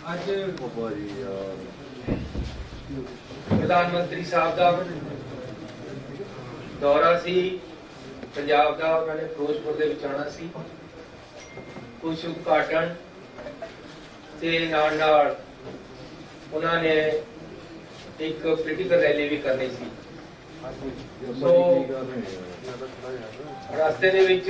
ਅੱਜ प्रधानमंत्री साहब का दौरा सी पंजाब का, उन्होंने फिरोजपुर दे विच आना सी, कुछ उद्घाटन ते नाल नाल उन्होंने एक पोलिटिकल रैली भी करनी सी। सो रास्ते दे विच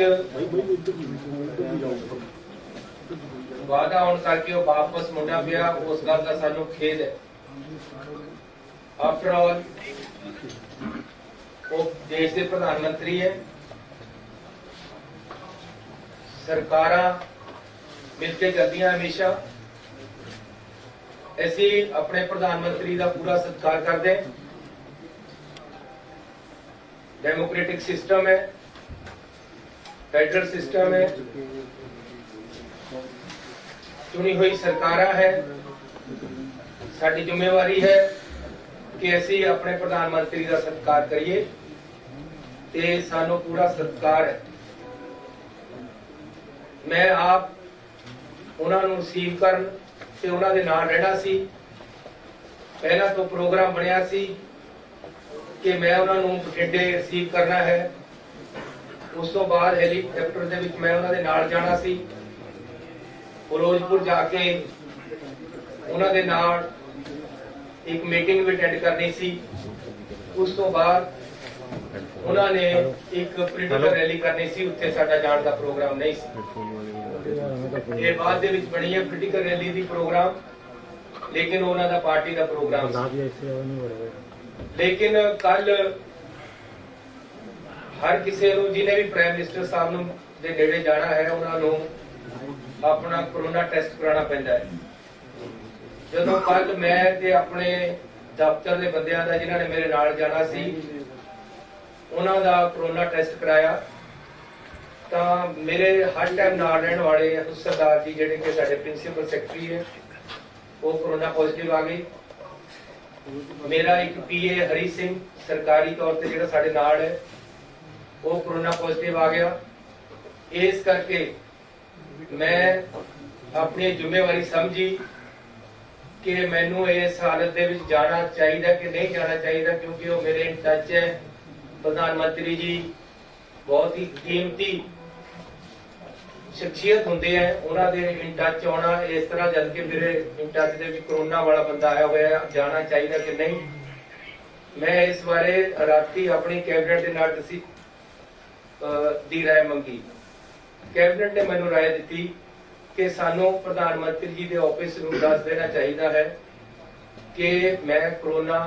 वादा होने करके वो वापस मुंडा पिया, उस गल का सानू खेद है। आफ्टर ऑल वो देश के प्रधानमंत्री है, सरकारां मिलके चलदियां हमेशा। ऐसे अपने प्रधानमंत्री का पूरा सत्कार करते हैं। डेमोक्रेटिक सिस्टम है, फेडरल सिस्टम है, चुनी हुई सरकारां है। साडी जिम्मेवारी है कि असी अपने प्रधानमंत्री का सत्कार करिए ते सानू पूरा सत्कार है। मैं आप उन्होंने रिसीव करन ते उन्होंने नाल रहना सी। पहला तो प्रोग्राम बनया सी कि मैं उन्होंने बठिंडे रिसीव करना है, उस तो बाद हैलीकॉप्टर दे विच मैं उन्होंने नाल जाना सी, फिरोजपुर जाके उन्होंने नाल एक मीटिंग भी अटेंड करनी सी। उस तो बाद उन्होंने एक पोलिटिकल रैली करनी सी, उत्थे साडा जाण दा प्रोग्राम नहीं सी। ये बाद दे विच बनी है पोलिटिकल रैली दी प्रोग्राम, लेकिन उन्हों दा पार्टी दा प्रोग्राम सी। लेकिन कल हर किसी नूं जिन्हें भी प्राइम मिनिस्टर साहब नूं दे नेड़े जाना है, उन्होंने अपना कोरोना टेस्ट कराना पैंदा है। जदों कल मैं ते अपने दफ्तर के बंदियां दा जिन्हां ने मेरे नाल जाना सी, उन्हां दा कोरोना टेस्ट कराया तां मेरे हर टाइम नाल रहण वाले सरदार जी जिहड़े कि साडे प्रिंसीपल सैकटरी है, वो कोरोना पॉजिटिव आ गए। मेरा एक पीए हरी सिंह सरकारी तौर पर जिहड़ा साडे नाल है, वो कोरोना पॉजिटिव आ गया। इस करके मैं अपनी जिम्मेवारी समझी कि मैनू इस हालत दे विच जाना चाहिए कि नहीं जाना चाहिए, क्योंकि वो मेरे इन टच है। प्रधानमंत्री जी बहुत ही कीमती शख्सियत होंगे हैं, उन्होंने इन टच आना इस तरह, जबकि मेरे in touch they which corona वाला बंदा आया हुआ है, जाना चाहिए कि नहीं। मैं इस बारे राती अपनी कैबिनेट के नाल दी राय मंगी। कैबिनेट ने मैनू राय दी कि सानू प्रधानमंत्री जी के ऑफिस नूं दस देना चाहिए है कि मैं कोरोना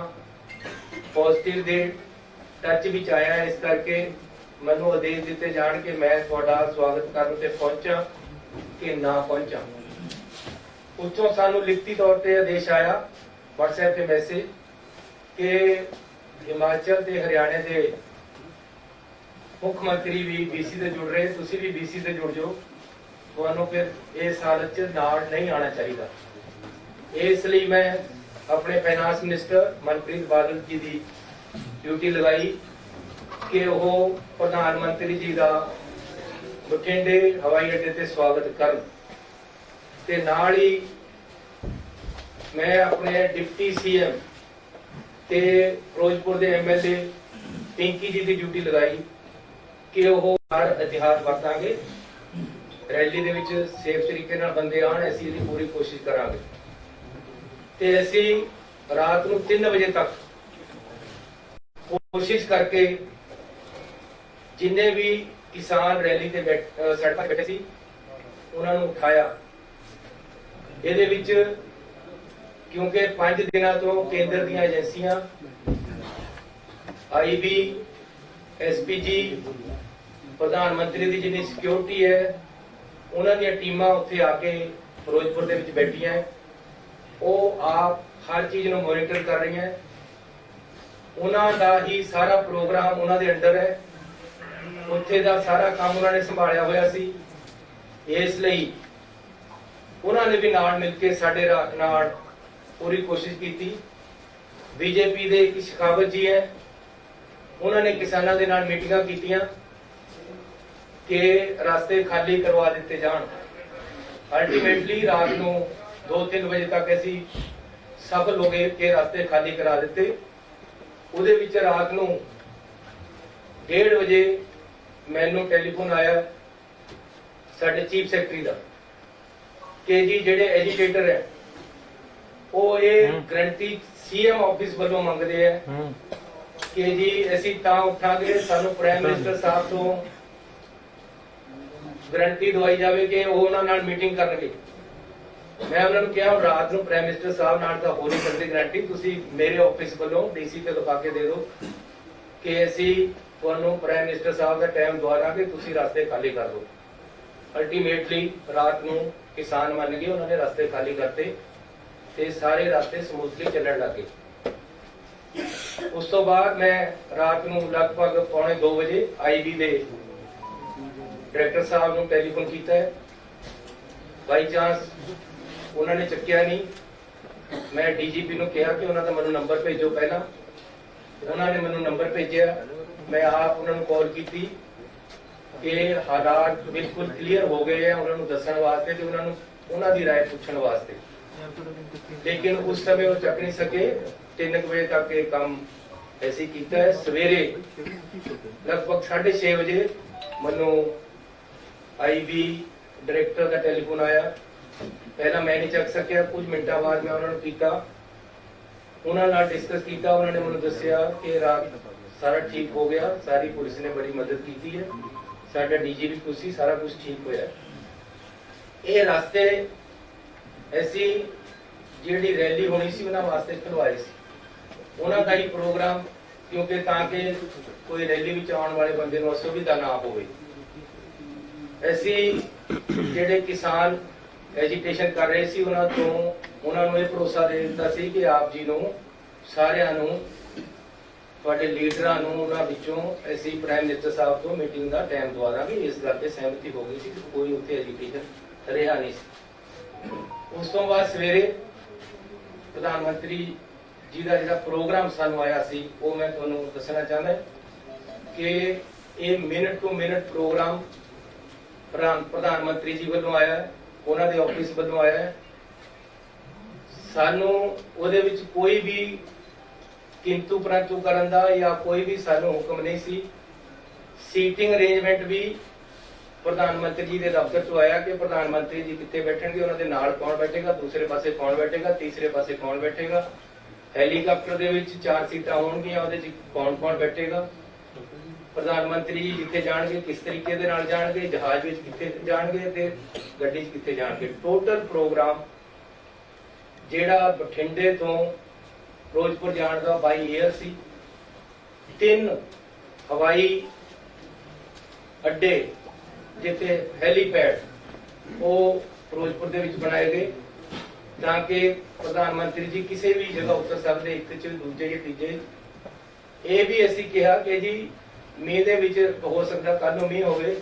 पॉजिटिव के टच विच आया, इस करके मैनू आदेश दिते जाण के मैं तुहाडा स्वागत करन ते पहुंचा कि ना पहुंचा। उत्थों सानू लिखती तौर पर आदेश आया व्हाट्सएप के मैसेज कि हिमाचल ते हरियाणे के मुख्यमंत्री भी बीसी से जुड़ रहे, तुसी भी बीसी से जुड़ जाओ, तुहानू फिर इस हालत च नाल नहीं आना चाहिए। इसलिए मैं अपने फाइनांस मिनिस्टर मनप्रीत बादल जी की ड्यूटी लगाई कि वो प्रधानमंत्री जी का बठिंडे हवाई अड्डे ते स्वागत करन ते नाल ही मैं अपने डिप्टी सीएम ते फिरोजपुर के एमएलए पिंकी जी की ड्यूटी लगाई कि वो हर इतिहास वरतांगे, रैली दे विच सेफ तरीके नाल बंदे आण, असीं इहदी पूरी कोशिश करांगे ते असीं रात नूं 3 बजे तक कोशिश करके जिन्ने भी किसान रैली ते सड़कों ते बैठे सी उन्हां नूं उठाया। इहदे विच क्योंकि 5 दिनों तो केंद्र दीयां एजेंसियां IB SPG प्रधानमंत्री की जिन्नी सिक्योरिटी है, उन्होंने टीमां उत्थे आके फिरोजपुर दे विच बैठियां हैं, वो आप हर चीज़ नूं मॉनिटर कर रही हैं। उन्हां दा ही सारा प्रोग्राम उन्हां दे अंडर है, उत्थे दा सारा काम उन्होंने संभालिया होया सी। इसलिए उन्होंने भी नाल मिल के साडे नाल पूरी कोशिश की। बीजेपी दे एक शेखावत जी है, उन्होंने किसानों के नाल मीटिंगां कीतियां कि रास्ते खाली करवा दिते जान। अल्टीमेटली रात नूं 2-3 ਵਜੇ ਤੱਕ ਅਸੀਂ ਸਫਲ ਹੋ ਗਏ ਕਿ ਰਸਤੇ ਖਾਲੀ ਕਰਾ ਦਿੱਤੇ। ਉਹਦੇ ਵਿੱਚ ਰਾਤ ਨੂੰ 1:30 ਵਜੇ ਮੈਨੂੰ ਟੈਲੀਫੋਨ ਆਇਆ ਸਾਡੇ ਚੀਫ ਸੈਕਟਰੀ ਦਾ ਕਿ ਜੀ ਜਿਹੜੇ ਐਜੀਟੇਟਰ ਹੈ ਉਹ ਇਹ ਗਰੰਟੀ ਸੀਐਮ ਆਫਿਸ ਵੱਲੋਂ ਮੰਗਦੇ ਆ ਕਿ ਜੀ ਅਸੀਂ ਤਾਂ ਉੱਠਾਂਗੇ ਸਾਨੂੰ ਪ੍ਰਾਈਮ ਮਿਨਿਸਟਰ ਸਾਹਿਬ ਤੋਂ ਗਰੰਟੀ ਦਵਾਈ ਜਾਵੇ ਕਿ ਉਹ ਉਹਨਾਂ ਨਾਲ ਮੀਟਿੰਗ ਕਰਨਗੇ। ਮੈਂ ਉਹਨਾਂ ਨੂੰ ਕਿਹਾ ਰਾਤ ਨੂੰ ਪ੍ਰਾਈਮ ਮਿਨਿਸਟਰ ਸਾਹਿਬ ਨਾਲ ਤਾਂ ਹੋ ਨਹੀਂ ਸਕਦੀ ਗਰੰਟੀ, ਤੁਸੀਂ ਮੇਰੇ ਆਫਿਸ ਵੱਲੋਂ ਡੀਸੀ ਤੇ ਲਿਖਾ ਕੇ ਦੇ ਦਿਓ ਕਿ ਅਸੀਂ ਤੁਹਾਨੂੰ ਪ੍ਰਾਈਮ ਮਿਨਿਸਟਰ ਸਾਹਿਬ ਦਾ ਟਾਈਮ ਦਵਾ ਦਾਂਗੇ, ਤੁਸੀਂ ਰਸਤੇ ਖਾਲੀ ਕਰ ਦਿਓ। ਅਲਟੀਮੇਟਲੀ ਰਾਤ ਨੂੰ ਕਿਸਾਨ ਮੰਨ ਗਏ, ਉਹਨਾਂ ਨੇ ਰਸਤੇ ਖਾਲੀ ਕਰਤੇ ਤੇ ਸਾਰੇ ਰਸਤੇ ਸਮੂਥਲੀ ਚੱਲਣ ਲੱਗੇ। ਉਸ ਤੋਂ ਬਾਅਦ ਮੈਂ ਰਾਤ ਨੂੰ ਲਗਭਗ 1:45 ਵਜੇ ਆਈਬੀ ਦੇ ਡਾਇਰੈਕਟਰ ਸਾਹਿਬ ਨੂੰ ਟੈਲੀਫੋਨ ਕੀਤਾ ਹੈ। ਬਾਈ ਚਾਂਸ ਉਹਨਾਂ ਨੇ ਚੱਕਿਆ ਨਹੀਂ। ਮੈਂ ਡੀਜੀਪੀ ਨੂੰ ਕਿਹਾ ਕਿ ਉਹਨਾਂ ਦਾ ਮੈਨੂੰ ਨੰਬਰ ਭੇਜੋ ਪਹਿਲਾਂ। ਉਹਨਾਂ ਨੇ ਮੈਨੂੰ ਨੰਬਰ ਭੇਜਿਆ। ਮੈਂ ਆਪ ਉਹਨਾਂ ਨੂੰ ਕਾਲ ਕੀਤੀ ਕਿ ਹਾਲਾਤ ਬਿਲਕੁਲ ਕਲੀਅਰ ਹੋ ਗਏ ਆ ਉਹਨਾਂ ਨੂੰ ਦੱਸਣ ਵਾਸਤੇ ਤੇ ਉਹਨਾਂ ਦੀ ਰਾਏ ਪੁੱਛਣ ਵਾਸਤੇ, ਲੇਕਿਨ ਉਸ ਸਮੇਂ ਉਹ ਚੱਕ ਨਹੀਂ ਸਕੇ। 3 ਵਜੇ ਤੱਕ ਇਹ ਕੰਮ ਅਸੀਂ ਕੀਤਾ ਹੈ। ਸਵੇਰੇ ਲਗਭਗ 6:30 ਵਜੇ ਮੈਨੂੰ ਆਈਬੀ ਡਾਇਰੈਕਟਰ ਦਾ ਟੈਲੀਫੋਨ ਆਇਆ। ਪਹਿਲਾਂ ਮੈਂ ਨਹੀਂ ਚੱਕ ਸਕਿਆ, ਕੁਝ ਮਿੰਟਾਂ ਬਾਅਦ ਮੈਂ ਉਹਨਾਂ ਨੂੰ ਕੀਤਾ, ਉਹਨਾਂ ਨਾਲ ਡਿਸਕਸ ਕੀਤਾ। ਉਹਨਾਂ ਨੇ ਮੈਨੂੰ ਦੱਸਿਆ ਕਿ ਰਾਤ ਸਾਰਾ ਠੀਕ ਹੋ ਗਿਆ, ਸਾਰੀ ਪੁਲਿਸ ਨੇ ਬੜੀ ਮਦਦ ਕੀਤੀ ਹੈ, ਸਾਡਾ ਡੀਜੀ ਵੀ ਖੁਸ਼ ਸੀ, ਸਾਰਾ ਕੁਝ ਠੀਕ ਹੋਇਆ। ਇਹ ਰਸਤੇ ਅਸੀਂ ਜਿਹੜੀ ਰੈਲੀ ਹੋਣੀ ਸੀ ਉਹਨਾਂ ਵਾਸਤੇ ਖੁਲਵਾਏ ਸੀ, ਉਹਨਾਂ ਦਾ ਹੀ ਪ੍ਰੋਗਰਾਮ, ਕਿਉਂਕਿ ਤਾਂ ਕਿ ਕੋਈ ਰੈਲੀ ਵਿੱਚ ਆਉਣ ਵਾਲੇ ਬੰਦੇ ਨੂੰ ਅਸੁਵਿਧਾ ਨਾ ਹੋਵੇ। ਅਸੀਂ ਜਿਹੜੇ ਕਿਸਾਨ ਐਜੀਟੇਸ਼ਨ ਕਰ ਰਹੇ ਸੀ ਉਹਨਾਂ ਨੂੰ ਇਹ ਭਰੋਸਾ ਦੇ ਦਿੱਤਾ ਸੀ ਕਿ ਆਪ ਜੀ ਨੂੰ ਸਾਰਿਆਂ ਨੂੰ, ਤੁਹਾਡੇ ਲੀਡਰਾਂ ਨੂੰ, ਉਹਨਾਂ ਵਿੱਚੋਂ ਅਸੀਂ ਪ੍ਰਾਈਮ ਮਿਨਿਸਟਰ ਸਾਹਿਬ ਤੋਂ ਮੀਟਿੰਗ ਦਾ ਟਾਈਮ ਦਵਾ ਦਾਂਗੇ। ਇਸ ਗੱਲ ਤੇ ਸਹਿਮਤੀ ਹੋ ਗਈ ਸੀ ਕਿ ਕੋਈ ਉੱਥੇ ਐਜੀਟੇਸ਼ਨ ਰਿਹਾ ਨਹੀਂ ਸੀ। ਉਸ ਤੋਂ ਬਾਅਦ ਸਵੇਰੇ ਪ੍ਰਧਾਨ ਮੰਤਰੀ ਜੀ ਦਾ ਜਿਹੜਾ ਪ੍ਰੋਗਰਾਮ ਸਾਨੂੰ ਆਇਆ ਸੀ ਉਹ ਮੈਂ ਤੁਹਾਨੂੰ ਦੱਸਣਾ ਚਾਹੁੰਦਾ ਕਿ ਇਹ ਮਿੰਟ ਟੂ ਮਿੰਟ ਪ੍ਰੋਗਰਾਮ ਪ੍ਰਧਾਨ ਮੰਤਰੀ ਜੀ ਵੱਲੋਂ ਆਇਆ ਹੈ, ਉਹਨਾਂ ਦੇ ਆਫਿਸ ਵੱਲੋਂ ਆਇਆ ਹੈ। ਸਾਨੂੰ ਉਹਦੇ ਵਿੱਚ ਕੋਈ ਵੀ ਕਿੰਤੂ ਪਰੰਤੂ ਕਰਨ ਦਾ ਜਾਂ ਕੋਈ ਵੀ ਸਾਨੂੰ ਹੁਕਮ ਨਹੀਂ ਸੀ। ਸੀਟਿੰਗ ਅਰੇਂਜਮੈਂਟ ਵੀ ਪ੍ਰਧਾਨ ਮੰਤਰੀ ਜੀ ਦੇ ਦਫ਼ਤਰ ਤੋਂ ਆਇਆ ਕਿ ਪ੍ਰਧਾਨ ਮੰਤਰੀ ਜੀ ਕਿੱਥੇ ਬੈਠਣਗੇ, ਉਹਨਾਂ ਦੇ ਨਾਲ ਕੌਣ ਬੈਠੇਗਾ, ਦੂਸਰੇ ਪਾਸੇ ਕੌਣ ਬੈਠੇਗਾ, ਤੀਸਰੇ ਪਾਸੇ ਕੌਣ ਬੈਠੇਗਾ, ਹੈਲੀਕਾਪਟਰ ਦੇ ਵਿੱਚ 4 ਸੀਟਾਂ ਹੋਣਗੀਆਂ, ਉਹਦੇ 'ਚ ਕੌਣ ਬੈਠੇਗਾ, ਪ੍ਰਧਾਨ ਮੰਤਰੀ ਜੀ ਜਿੱਥੇ ਜਾਣਗੇ ਕਿਸ ਤਰੀਕੇ ਦੇ ਨਾਲ ਜਾਣਗੇ, ਜਹਾਜ਼ ਵਿੱਚ ਕਿੱਥੇ ਜਾਣਗੇ ਤੇ ਗੱਡੀ 'ਚ ਕਿੱਥੇ ਜਾਣਗੇ। ਟੋਟਲ ਪ੍ਰੋਗਰਾਮ ਜਿਹੜਾ ਬਠਿੰਡੇ ਤੋਂ ਫਿਰੋਜ਼ਪੁਰ ਜਾਣ ਦਾ ਬਾਈ 에ਅਰ ਸੀ। 3 ਹਵਾਈ ਅੱਡੇ ਜਿੱਥੇ ਹੈਲੀਪੈਡ ਉਹ ਫਿਰੋਜ਼ਪੁਰ ਦੇ ਵਿੱਚ ਬਣਾਏ ਗਏ ਤਾਂ ਕਿ ਪ੍ਰਧਾਨ ਮੰਤਰੀ ਜੀ ਕਿਸੇ ਵੀ ਜਗ੍ਹਾ ਉਤਰ ਸਕਦੇ, ਇੱਕ 'ਚ, ਦੂਜੇ ਜਾਂ ਤੀਜੇ। ਇਹ ਵੀ ਅਸੀਂ ਕਿਹਾ ਕਿ ਜੀ ਮੀਂਹ ਦੇ ਵਿੱਚ ਹੋ ਸਕਦਾ ਕੱਲ ਨੂੰ ਮੀਂਹ ਹੋਵੇ।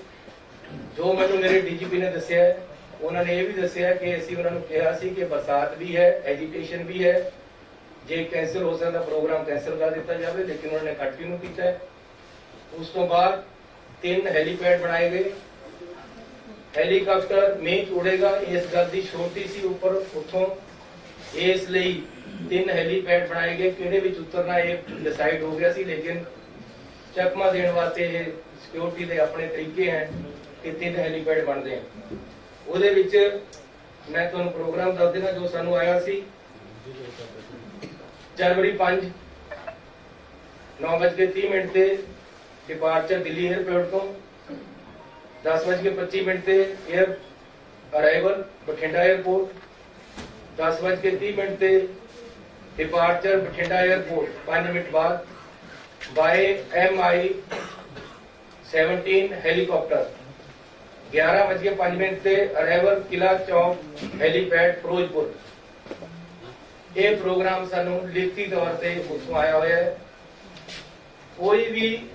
ਜੋ ਮੈਨੂੰ ਮੇਰੇ ਡੀਜੀਪੀ ਨੇ ਦੱਸਿਆ, ਉਹਨਾਂ ਨੇ ਇਹ ਵੀ ਦੱਸਿਆ ਕਿ ਅਸੀਂ ਉਹਨਾਂ ਨੂੰ ਕਿਹਾ ਸੀ ਕਿ ਬਰਸਾਤ ਵੀ ਹੈ, ਐਜੀਟੇਸ਼ਨ ਵੀ ਹੈ, ਜੇ ਕੈਂਸਲ ਹੋ ਸਕਦਾ ਪ੍ਰੋਗਰਾਮ ਕੈਂਸਲ ਕਰ ਦਿੱਤਾ ਜਾਵੇ, ਲੇਕਿਨ ਉਹਨਾਂ ਨੇ ਕੰਟੀਨਿਊ ਕੀਤਾ ਹੈ। ਉਸ ਤੋਂ ਬਾਅਦ 3 ਹੈਲੀਪੈਡ ਬਣਾਏ ਗਏ। ਹੈਲੀਕਾਪਟਰ ਮੀਂਹ 'ਚ ਉੜੇਗਾ ਇਸ ਗੱਲ ਦੀ ਛੋਟੀ ਸੀ ਉੱਪਰ ਉੱਥੋਂ, ਇਸ ਲਈ 3 ਹੈਲੀਪੈਡ ਬਣਾਏ ਗਏ। ਕਿਹੜੇ ਵਿੱਚ ਉਤਰਨਾ ਇਹ ਡਿਸਾਈਡ ਹੋ ਗਿਆ ਸੀ, ਲੇਕਿਨ ਚਕਮਾ ਦੇਣ ਵਾਸਤੇ ਇਹ ਸਿਕਿਉਰਿਟੀ ਦੇ ਆਪਣੇ ਤਰੀਕੇ ਹੈ ਕਿ 3 ਹੈਲੀਪੈਡ ਬਣਦੇ ਹਨ। ਉਹਦੇ ਵਿੱਚ ਮੈਂ ਤੁਹਾਨੂੰ ਪ੍ਰੋਗਰਾਮ ਦੱਸ ਦੇਣਾ ਜੋ ਸਾਨੂੰ ਆਇਆ ਸੀ। ਜਨਵਰੀ 5 9:30 ਤੇ ਡਿਪਾਰਚਰ ਦਿੱਲੀ 에ਅਰਪੋਰਟ ਤੋਂ, 10:25 ਤੇ 에ਅਰ ਅਰਾਈਵਲ ਬਠਿੰਡਾ 에ਅਰਪੋਰਟ, 10:30 ਤੇ ਡਿਪਾਰਚਰ ਬਠਿੰਡਾ 에ਅਰਪੋਰਟ 5 ਮਿੰਟ ਬਾਅਦ ਬਾਏ MI-17 ਹੈਲੀਕਾਪਟਰ, 11:05 ਤੇ ਅਰਾਈਵਲ ਕਿਲਾ ਚੌਕ ਹੈਲੀਪੈਡ ਫਿਰੋਜ਼ਪੁਰ। ਇਹ ਪ੍ਰੋਗਰਾਮ ਸਾਨੂੰ ਲਿਖਤੀ ਤੌਰ ਤੇ ਉੱਥੋਂ ਆਇਆ ਹੋਇਆ ਹੈ। ਕੋਈ ਵੀ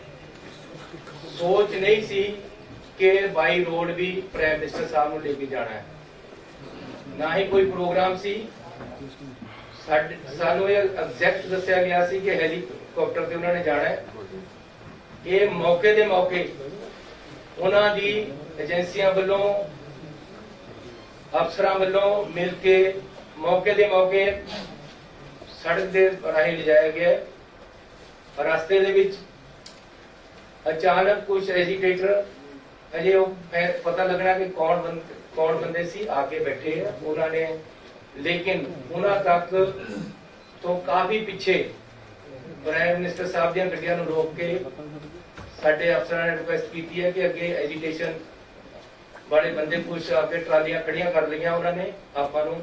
ਸੋਚ ਨਹੀਂ ਸੀ ਕਿ ਬਾਈ ਰੋਡ ਵੀ ਪ੍ਰਾਈਮ ਮਿਨਿਸਟਰ ਸਾਹਿਬ ਨੂੰ ਲੈ ਕੇ ਜਾਣਾ ਹੈ, ਨਾ ਹੀ ਕੋਈ ਪ੍ਰੋਗਰਾਮ ਸੀ। ਸਾਨੂੰ ਇਹ ਐਗਜ਼ੈਕਟ ਦੱਸਿਆ ਗਿਆ ਸੀ ਕਿ ਹੈਲੀਕਾਪਟਰ ਤੇ ਉਹਨਾਂ ਨੇ ਜਾਣਾ ਹੈ। ਇਹ ਮੌਕੇ ਦੇ ਮੌਕੇ ਉਹਨਾਂ ਦੀ ਏਜੰਸੀਆਂ ਵੱਲੋਂ, ਅਫਸਰਾਂ ਵੱਲੋਂ ਮਿਲ ਕੇ मौके दे मौके सड़क दे राही ले जाया गया। रास्ते दे विच अचानक कुछ एजिटेटर अजे पता लगना कि कौन बंदे सी आके बैठे हैं उन्होंने, लेकिन उन्होंने तक तो काफी पिछे प्राइम मिनिस्टर साहब दी गड्डियां नूं रोक के साडे अफसरां ने रिक्वेस्ट की है कि अगे एजिटेशन वाले बंदे कुछ आके ट्रालियां खड़ियां कर लिया उन्होंने, आपां नूं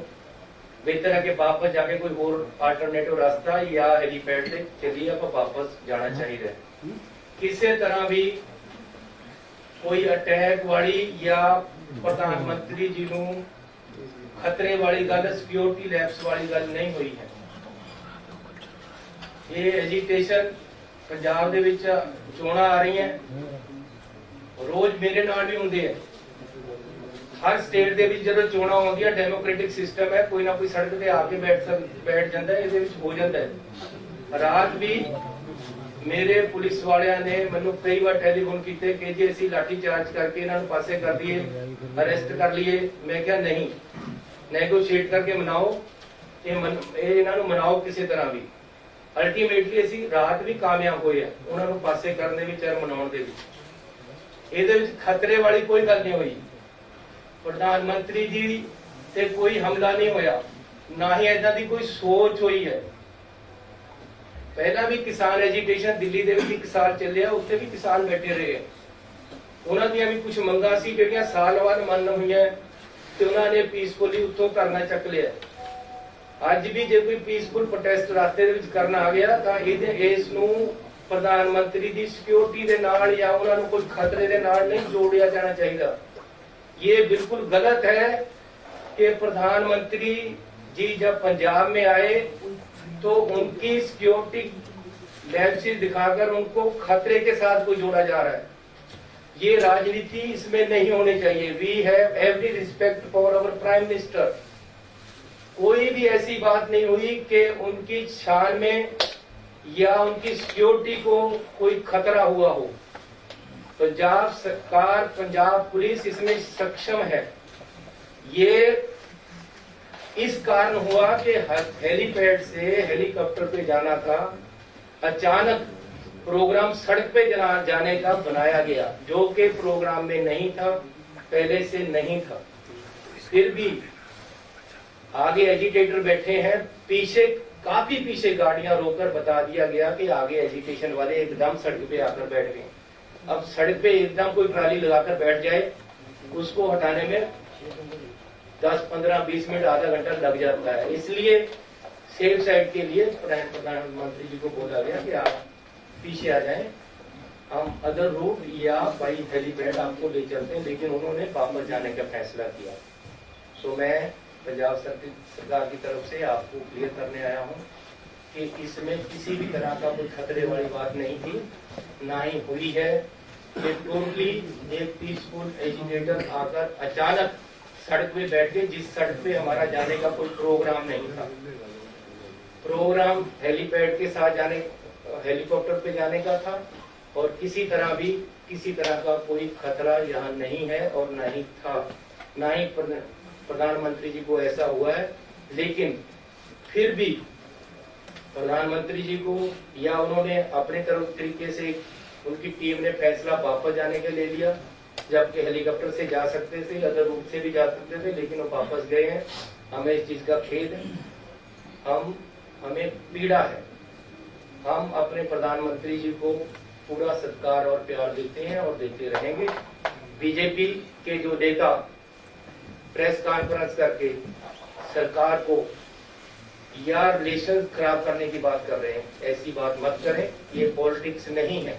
बेहतर है कि वापस जाके कोई और अल्टरनेटिव रास्ता या हेलीपैड से चलिए आप वापस जाना चाहिए। किसी तरह भी कोई अटैक वाली या प्रधानमंत्री जी नूं खतरे वाली गल, सिक्योरिटी लैप्स वाली गल नहीं हुई है। ये एजिटेशन पंजाब दे विच चोणां आ रही हैं, रोज मेरे नाल भी हुंदे हैं। हर स्टेट दे विच जदों चोणां होंदियां डेमोक्रेटिक सिस्टम है, कोई ना कोई सड़क ते आके बैठ जाता है, इहदे विच हो जाता है। रात भी मेरे पुलिस वालियां ने मैनूं कई बार टेलीफोन कीते कि जी असीं लाठी चार्ज करके इन्हां नूं पासे कर दिए, अरेस्ट कर लिए। मैं क्या नहीं, नेगोशिएट करके मनाओ, इन्हां नूं मनाओ किसी तरह भी। अल्टीमेटली असीं रात भी कामयाब होए आ उन्हां नूं पासे करने विच और मनाउण दे विच। इहदे विच खतरे वाली कोई गल नहीं हुई। प्रधानमंत्री जी से कोई हमला नहीं होया, ना ही ऐसा दी कोई सोच हुई है। पहला भी किसान एजिटेशन दिल्ली दे विच 1 साल चलिया, उत्ते भी किसान बैठे रहे। उन्हां दी भी कुछ मंगां सी जिहड़ियां साल बाद मन हुईआं ते उन्हां ने पीसफुली उत्थों करना चक लिया। अज भी जे कोई पीसफुल प्रोटेस्ट रास्ते दे विच करना आ गया तां इस नूं प्रधानमंत्री दी सिक्योरिटी दे नाल या उन्हां नूं कोई खतरे दे नाल नहीं जोड़िया जाना चाहिए। ये बिल्कुल गलत है कि प्रधानमंत्री जी जब पंजाब में आए तो उनकी सिक्योरिटी लैप्सेस दिखाकर उनको खतरे के साथ कोई जोड़ा जा रहा है। ये राजनीति इसमें नहीं होनी चाहिए। We have every respect for our prime minister. कोई भी ऐसी बात नहीं हुई कि उनकी शान में या उनकी सिक्योरिटी को कोई खतरा हुआ हो। पंजाब सरकार, पंजाब पुलिस इसमें सक्षम है। ये इस कारण हुआ कि हेलीपैड से हेलीकॉप्टर पे जाना था, अचानक प्रोग्राम सड़क पे जाने का बनाया गया, जो कि प्रोग्राम में नहीं था, पहले से नहीं था। फिर भी आगे एजिटेटर बैठे हैं, पीछे काफी पीछे गाड़ियां रोककर बता दिया गया कि आगे एजिटेशन वाले एकदम सड़क पे आकर बैठ गए। अब सड़क पे एकदम कोई ट्राली लगाकर बैठ जाए, उसको हटाने में 10, 15, 20 मिनट, आधा घंटा लग जाता है। इसलिए सेफ साइड के लिए प्रधानमंत्री जी को बोला गया कि आप पीछे आ जाएं, हम अदर रूट या बाई हेलीपैड आपको ले चलते हैं, लेकिन उन्होंने वापस जाने का फैसला किया। तो मैं पंजाब सरकार की तरफ से आपको क्लियर करने आया हूँ कि इसमें किसी भी तरह का कोई खतरे वाली बात नहीं थी, ना ही हुई है। ये टोटली एक पीसफुल एजिटेटर आकर अचानक सड़क पे बैठ गए, जिस सड़क पे हमारा जाने का कोई प्रोग्राम नहीं था। प्रोग्राम हेलीपैड के साथ जाने, हेलीकॉप्टर पे जाने का था, और किसी तरह का कोई खतरा यहाँ नहीं है और नहीं था, ना ही प्रधानमंत्री जी को ऐसा हुआ है। लेकिन फिर भी प्रधानमंत्री जी को या उन्होंने अपने तरफ तरीके से उनकी टीम ने फैसला वापस जाने के ले लिया, जबकि हेलीकॉप्टर से जा सकते थे, अदर रूट से भी जा सकते थे, लेकिन वो वापस गए हैं। हमें इस चीज का खेद है, हमें पीड़ा है। हम अपने प्रधानमंत्री जी को पूरा सत्कार और प्यार देते हैं और देते रहेंगे। बीजेपी के जो नेता प्रेस कॉन्फ्रेंस करके सरकार को या रिलेशन खराब करने की बात कर रहे हैं, ऐसी बात मत करें। ये पॉलिटिक्स नहीं है,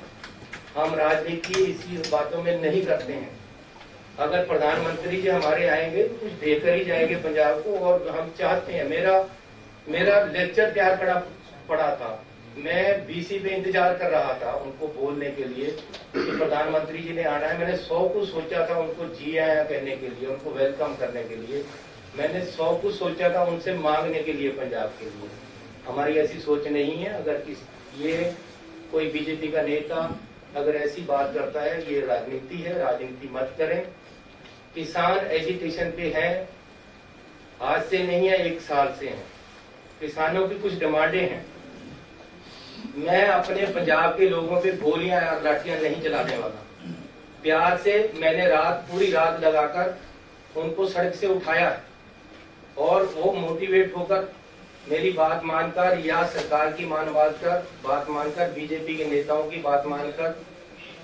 हम राजनीति इसी बातों में नहीं करते हैं। अगर प्रधानमंत्री जी हमारे आएंगे तो कुछ देकर ही जाएंगे पंजाब को, और हम चाहते हैं। मेरा लेक्चर तैयार पड़ा था, मैं बीसी पे इंतजार कर रहा था उनको बोलने के लिए कि प्रधानमंत्री जी ने आना है। मैंने 100 कुछ सोचा था उनको जी आया कहने के लिए, उनको वेलकम करने के लिए। मैंने 100 कुछ सोचा था उनसे मांगने के लिए पंजाब के लिए। हमारी ऐसी सोच नहीं है। अगर ये कोई बीजेपी का नेता अगर ऐसी बात करता है, ये राजनीति है, राजनीति मत करें। किसान एजिटेशन पे है, आज से नहीं है, 1 साल से हैं। किसानों की कुछ डिमांडें हैं। मैं अपने पंजाब के लोगों पे गोलियां और लाठियां नहीं चलाने वाला। प्यार से मैंने पूरी रात लगाकर उनको सड़क से उठाया है और वो मोटिवेट होकर मेरी बात मानकर या सरकार की बात मानकर बीजेपी के नेताओं की बात मानकर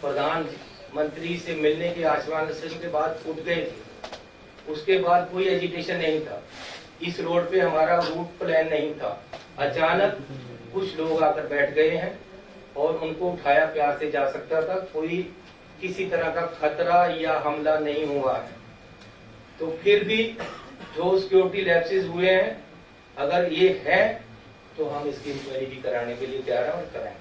प्रधानमंत्री से मिलने के आश्वासन के बाद उठ गए थे। उसके बाद कोई एजिटेशन नहीं था। इस रोड पे हमारा रूट प्लान नहीं था। अचानक कुछ लोग आकर बैठ गए हैं और उनको उठाया प्यार से जा सकता था। कोई किसी तरह का खतरा या हमला नहीं हुआ है। तो फिर भी जो सिक्योरिटी लैप्सेस हुए हैं, अगर ये है तो हम इसकी इंक्वायरी भी कराने के लिए तैयार हैं और कराएंगे।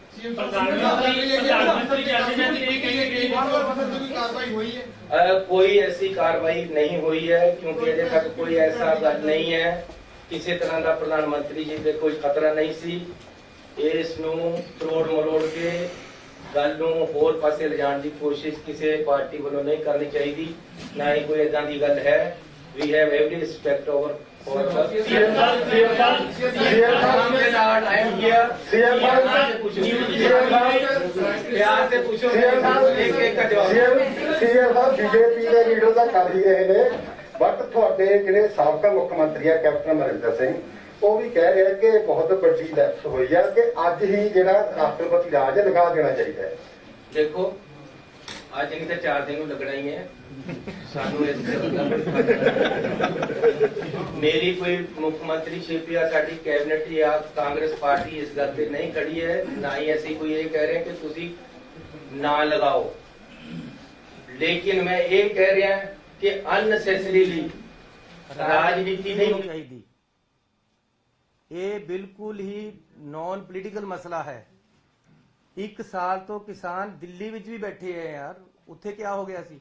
कोई ऐसी कार्रवाई नहीं हुई है, क्योंकि अजे तक कोई ऐसा गल नहीं है। किसी तरह का प्रधानमंत्री जी पे कोई खतरा नहीं सी। इसनूं तरोड़ मरोड़ के गल नूं होर पासे लिजाण की कोशिश किसी पार्टी वालों नहीं करनी चाहिए। ना ही कोई इदां दी गल है। We have every respect over प्यार से पूछो। बीजेपी के लीडर का कर ही रहे हैं, बट थोड़े जिहड़े साबका मुख्य मंत्री है कैप्टन अमरिंदर सिंह, वो भी कह रहे हैं कि बहुत बड़ी लैप्स हुई है कि अज ही जिहड़ा राष्ट्रपति राज लगा देना चाहिए। देखो, आज नहीं तो 4 दिन लगना ही है। सानू मेरी कोई मुख्यमंत्रीशिप या साडी कैबिनेट या कांग्रेस पार्टी इस गल पे नहीं खड़ी है। ना ही ऐसी कोई ये कह रहे हैं कि तुसी ना लगाओ। लेकिन मैं ये कह रहा कि अननेसेसरीली राजनीति नहीं होनी चाहिए। ये बिल्कुल ही नॉन पोलिटिकल मसला है। 1 साल तो किसान दिल्ली विच भी बैठे हैं यार, उत्थे क्या हो गया सी?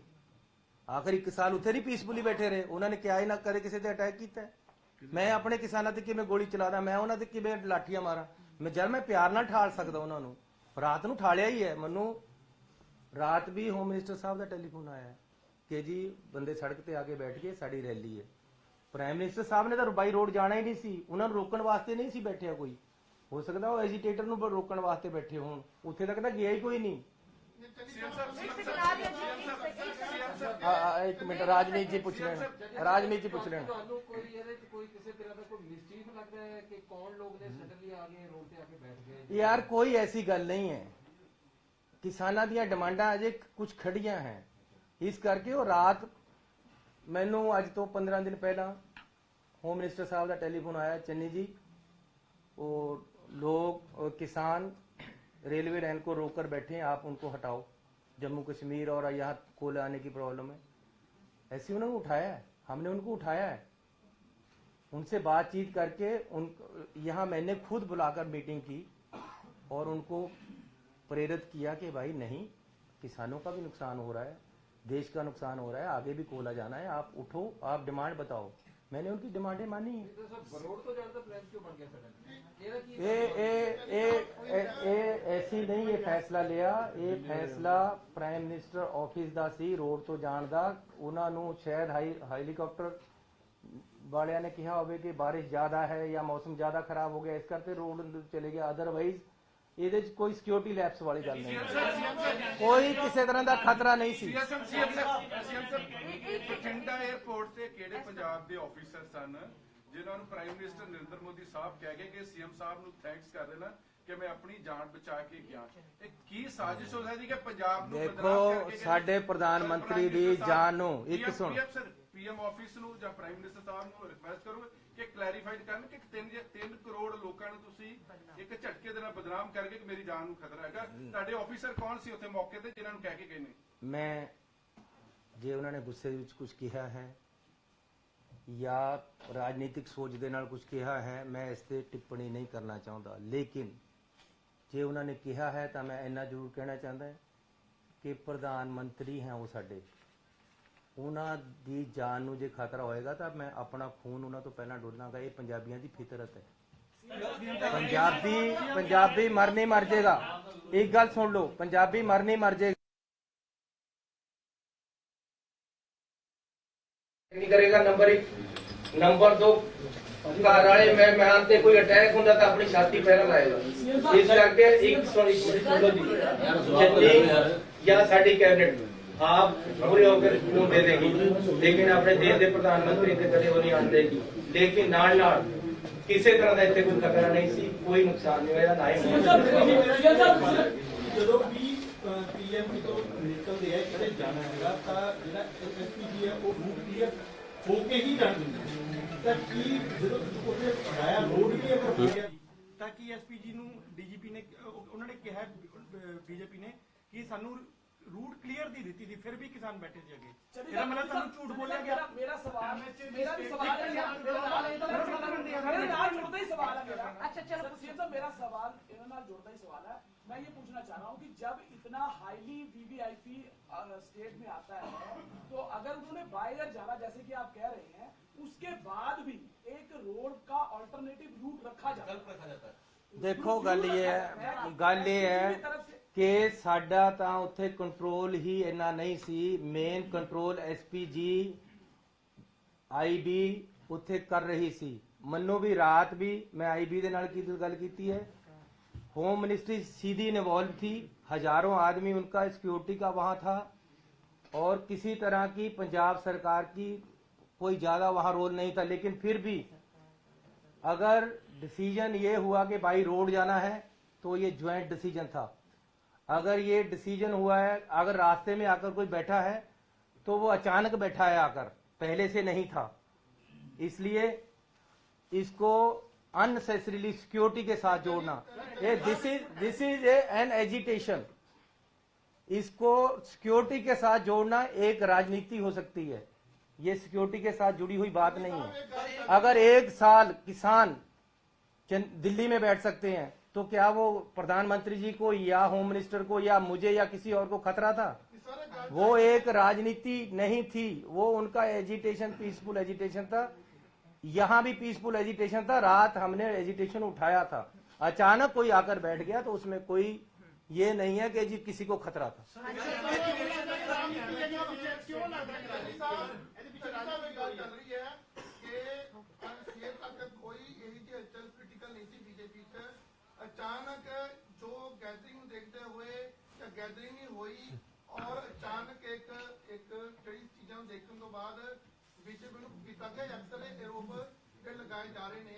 आखिर 1 साल उत्थे नहीं पीसफुली बैठे रहे। उन्होंने क्या ही ना करे किसी ते अटैक किया। मैं अपने किसानों ते किवें गोली चलादा, मैं उन्होंने किवें लाठियां मारा? मैं प्यार ना ठाल सकदा उन्होंने। रात नूं ठालिया ही है। मैनू रात भी होम मिनिस्टर साहब का टैलीफोन आया है कि जी बंदे सड़क ते आके बैठ गए, साड़ी रैली है। प्राइम मिनिस्टर साहब ने तो बाई रोड जाना ही नहीं सी, उन्होंने रोकण वास्ते नहीं सी बैठे। कोई हो सकता वो एजिटेटर नूं रोकण वास्ते बैठे होण, उत्थे तक गया ही कोई नहीं। एक मिनट, राजनीति जी पूछ लेना, राजनीति जी पूछ लेना। यार कोई ऐसी गल नहीं है। किसानां दीयां डिमांडां अजे कुछ खड़ियां हैं, इस करके वो रात मैनू अज तो 15 दिन पहला होम मिनिस्टर साहब का टैलीफोन आया, चन्नी जी वो लोग किसान रेलवे लाइन को रोककर बैठे हैं, आप उनको हटाओ। जम्मू कश्मीर और यहाँ कोल आने की प्रॉब्लम है। ऐसे उन्होंने उठाया है, हमने उनको उठाया है, उनसे बातचीत करके यहाँ मैंने खुद बुलाकर मीटिंग की और उनको प्रेरित किया कि भाई नहीं, किसानों का भी नुकसान हो रहा है, देश का नुकसान हो रहा है, आगे भी कोला जाना है, आप उठो, आप डिमांड बताओ। मैंने उनकी डिमांडें मानी है। ऐसी नहीं ये फैसला लिया, ये फैसला प्राइम मिनिस्टर ऑफिस दा सी रोड तो जाण दा। उन्हां नूं शायद हेलीकॉप्टर वालियां ने कहा होवे कि बारिश ज्यादा है या मौसम ज्यादा खराब हो गया, इस करके रोड चले गया। अदरवाइज ਇਹਦੇ ਚ कोई सिक्योरिटी लैप्स वाली गल नहीं, कोई किसी तरह का खतरा नहीं सी। ਬਠਿੰਡਾ 에ਅਰਪੋਰਟ ਤੇ ਕਿਹੜੇ ਪੰਜਾਬ ਦੇ ਆਫੀਸਰ ਸਨ ਜਿਨ੍ਹਾਂ ਨੂੰ ਪ੍ਰਾਈਮ ਮਿਨਿਸਟਰ ਨਰਿੰਦਰ ਮੋਦੀ ਸਾਹਿਬ ਕਹਿ ਗਏ ਕਿ ਸੀਐਮ ਸਾਹਿਬ ਨੂੰ ਥੈਂਕਸ ਕਰ ਦੇਣਾ ਕਿ ਮੈਂ ਆਪਣੀ ਜਾਨ ਬਚਾ ਕੇ ਗਿਆ। ਇਹ ਕੀ ਸਾਜ਼ਿਸ਼ ਹੋ ਸਕਦੀ ਕਿ ਪੰਜਾਬ ਨੂੰ ਦੇਖੋ ਸਾਡੇ ਪ੍ਰਧਾਨ ਮੰਤਰੀ ਦੀ ਜਾਨ ਨੂੰ ਇੱਕ ਸੁਣ ਪੀਐਮ ਆਫਿਸ ਨੂੰ ਜਾਂ ਪ੍ਰਾਈਮ ਮਿਨਿਸਟਰ ਸਾਹਿਬ ਨੂੰ ਰਿਕੁਐਸਟ ਕਰੋ ਕਿ ਕਲੈਰੀਫਾਈਡ ਕਰਨ ਕਿ 3 ਕਰੋੜ ਲੋਕਾਂ ਨੂੰ ਤੁਸੀਂ ਇੱਕ ਝਟਕੇ ਦੇ ਨਾਲ ਬਦਨਾਮ ਕਰਕੇ ਕਿ ਮੇਰੀ ਜਾਨ ਨੂੰ ਖਤਰਾ ਹੈਗਾ। ਤੁਹਾਡੇ ਆਫੀਸਰ ਕੌਣ ਸੀ ਉੱਥੇ ਮੌਕੇ ਤੇ ਜਿਨ੍ਹਾਂ ਨੂੰ ਕਹਿ ਕੇ ਗਏ ਨੇ? ਮੈਂ ਜੇ ਉਹਨਾਂ ਨੇ ਗੁੱਸੇ ਵਿੱਚ ਕੁਝ ਕਿਹਾ ਹੈ ਜਾਂ ਰਾਜਨੀਤਿਕ ਸੋਚ ਦੇ ਨਾਲ ਕੁਝ ਕਿਹਾ ਹੈ, ਮੈਂ ਇਸ ਤੇ ਟਿੱਪਣੀ ਨਹੀਂ ਕਰਨਾ ਚਾਹੁੰਦਾ। ਲੇਕਿਨ ਜੇ ਉਹਨਾਂ ਨੇ ਕਿਹਾ ਹੈ ਤਾਂ ਮੈਂ ਇੰਨਾ ਜ਼ਰੂਰ ਕਹਿਣਾ ਚਾਹੁੰਦਾ ਕਿ ਪ੍ਰਧਾਨ ਮੰਤਰੀ ਹੈ ਉਹ ਸਾਡੇ, ਉਹਨਾਂ ਦੀ ਜਾਨ ਨੂੰ ਜੇ ਖਤਰਾ ਹੋਏਗਾ ਤਾਂ ਮੈਂ ਆਪਣਾ ਖੂਨ ਉਹਨਾਂ ਤੋਂ ਪਹਿਲਾਂ ਡੋਲਾਂਗਾ। ਇਹ ਪੰਜਾਬੀਆਂ ਦੀ ਫਿਤਰਤ ਹੈ। ਪੰਜਾਬੀ ਮਰ ਨਹੀਂ ਮਰ ਜਾਏਗਾ। ਇੱਕ ਗੱਲ ਸੁਣ ਲਓ, ਪੰਜਾਬੀ ਮਰ ਨਹੀਂ ਮਰ ਜਾਏਗਾ। नहीं करेगा। नंबर 1, ਨੰਬਰ 2 ਘਰ ਵਾਲੇ ਮਹਿਮਾਨ ਤੇ ਕੋਈ ਅਟੈਕ ਹੁੰਦਾ ਤਾਂ ਆਪਣੀ ਛਾਤੀ ਪਹਿਲਾਂ ਲਾਏਗਾ। ਇਸ ਕਰਕੇ ਇੱਕ ਸੁਣੋ ਜੀ, ਜਿੰਨੀ ਜਾਂ ਸਾਡੀ ਕੈਬਨਿਟ ਆਪ ਪੂਰੇ ਹੋकर ਨੂੰ ਦੇ देगी, लेकिन अपने देश के प्रधानमंत्री से कदे वो नहीं आने देगी। लेकिन नाल नाल किसी तरह का इतने कोई खतरा नहीं सी, कोई नुकसान नहीं होया, ना ही ਜਦੋਂ ਵੀ ਪੀਐਮ ਤੋਂ ਨਿਕਲਦੇ ਆ ਕਿਤੇ ਜਾਣਾ ਹੈਗਾ ਤਾਂ ਜਿਹੜਾ ਐਸਪੀਜੀ ਹੈ ਉਹ ਰੂਟ ਕਲੀਅਰ ਹੋ ਕੇ ਹੀ ਜਾਣ ਦਿੰਦੇ ਤਾਂ ਕੀ ਜਦੋਂ ਉੱਥੇ ਆਇਆ ਰੋਡ ਵੀ ਅਗਰ ਹੋ ਗਿਆ ਤਾਂ ਕੀ ਐਸਪੀਜੀ ਨੂੰ ਡੀਜੀਪੀ ਨੇ ਉਹਨਾਂ ਨੇ ਕਿਹਾ ਬੀਜੇਪੀ ਨੇ ਕਿ ਸਾਨੂੰ रूट क्लियर दी दी थी, फिर भी किसान बैठे थे आगे। मेरा मतलब तुम झूठ बोला गया। मेरा सवाल मेरा भी सवाल है, मेरे नाल जुड़ता ही सवाल है मेरा। अच्छा चलो सीएम साहब, मेरा सवाल इन्होंने नाल जुड़ता ही सवाल है। मैं ये पूछना चाह रहा हूँ कि जब इतना हाईली वीवीआईपी स्टेट में आता है तो अगर उन्होंने बाय एयर जाना जैसे कि आप कह रहे हैं, उसके बाद भी एक रोड का अल्टरनेटिव रूट रखा जाता है। देखो गल ये है कि साडा तां उत्थे कंट्रोल ही इन्ना नहीं सी। मेन कंट्रोल एसपीजी आईबी उत्थे कर रही सी। मन्नो भी रात भी मैं आईबी दे नाल की गल कीती है, होम मिनिस्ट्री सीधी इन्वॉल्व थी, हजारों आदमी उनका सिक्योरिटी का वहां था और किसी तरह की पंजाब सरकार की कोई ज्यादा वहां रोल नहीं था। लेकिन फिर भी अगर डिसीजन ये हुआ कि भाई रोड जाना है तो ये ज्वाइंट डिसीजन था। अगर ये डिसीजन हुआ है, अगर रास्ते में आकर कोई बैठा है तो वो अचानक बैठा है आकर, पहले से नहीं था। इसलिए इसको अननेसेसरीली सिक्योरिटी के साथ जोड़ना, ये दिस इज एन एजिटेशन। इसको सिक्योरिटी के साथ जोड़ना एक राजनीति हो सकती है, ये सिक्योरिटी के साथ जुड़ी हुई बात नहीं है। अगर एक साल किसान दिल्ली में बैठ सकते हैं तो क्या वो प्रधानमंत्री जी को या होम मिनिस्टर को या मुझे या किसी और को खतरा था? वो एक राजनीति नहीं थी, वो उनका एजिटेशन पीसफुल एजिटेशन था। यहां भी पीसफुल एजिटेशन था, रात हमने एजिटेशन उठाया था। अचानक कोई आकर बैठ गया तो उसमें कोई ये नहीं है कि जी किसी को खतरा था। अचानक जो गैदरिंग देखते हुए गैदरिंग ही हुई और अचानक एक कई चीजों देखने तो बाद बीजेपी ਨੂੰ ਕੀਤਾ ਗਿਆ ਅਕਸਰ ਇਹ ਆਰੋਪ ਜਿਹੜੇ ਲਗਾਏ ਜਾ ਰਹੇ ਨੇ।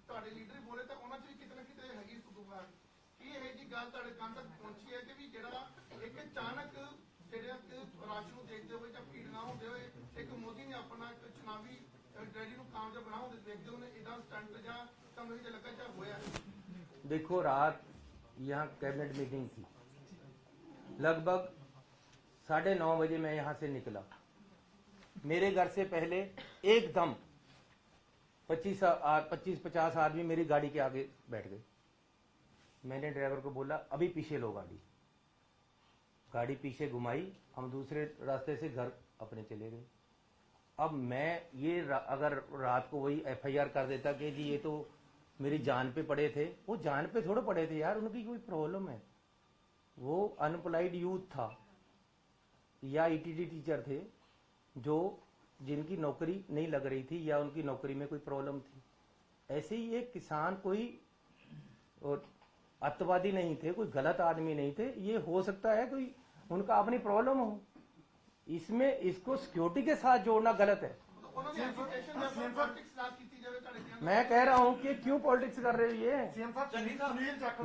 ਤੁਹਾਡੇ ਲੀਡਰ ਬੋਲੇ ਤਾਂ ਉਹਨਾਂ 'ਚ ਵੀ ਕਿਤੇ ਨਾ ਕਿਤੇ ਹੈਗੀ ਸੁਦੂਗਾ ਕੀ ਇਹ ਜੀ ਗੱਲ ਤੁਹਾਡੇ ਕੰਨ ਤੱਕ ਪਹੁੰਚੀ ਹੈ ਕਿ ਵੀ ਜਿਹੜਾ ਇੱਕ ਅਚਾਨਕ ਜਿਹੜਾ ਰਾਸ਼ਟਰ ਨੂੰ ਦੇਖਦੇ ਹੋਏ ਜਾਂ ਭੀੜ ਨਾ ਹੁੰਦੇ ਹੋਏ ਇੱਕ ਮੋਦੀ ਨੇ ਆਪਣਾ ਇੱਕ ਚੁਣਾਵੀ ਰੈਲੀ ਨੂੰ ਕਾਮਯਾਬ ਬਣਾਉਣ ਦੇ ਦੇਖਦੇ ਉਹਨੇ ਇਦਾਂ ਸਟੰਟ ਜਾਂ ਤੁਹਾਨੂੰ ਇਹ ਲੱਗਾ ਜਾਂ ਹੋਇਆ? देखो रात यहाँ कैबिनेट मीटिंग थी, लगभग 9:30 बजे मैं यहाँ से निकला। मेरे घर से पहले एकदम 25-50 आदमी मेरी गाड़ी के आगे बैठ गए। मैंने ड्राइवर को बोला अभी पीछे लो गाड़ी पीछे घुमाई, हम दूसरे रास्ते से घर अपने चले गए। अब मैं ये अगर रात को वही FIR कर देता कि जी ये तो मेरी जान पे पड़े थे, वो जान पे थोड़े पड़े थे यार, उनकी कोई प्रॉब्लम है, वो अनएम्प्लॉयड यूथ था या ETT टीचर थे जो जिनकी नौकरी नहीं लग रही थी या उनकी नौकरी में कोई प्रॉब्लम थी। ऐसे ही एक किसान कोई और अत्यावादी नहीं थे, कोई गलत आदमी नहीं थे। ये हो सकता है कोई उनका अपनी प्रॉब्लम हो, इसमें इसको सिक्योरिटी के साथ जोड़ना गलत है। मैं कह रहा हूं कि क्यों पॉलिटिक्स कर रहे हो ये?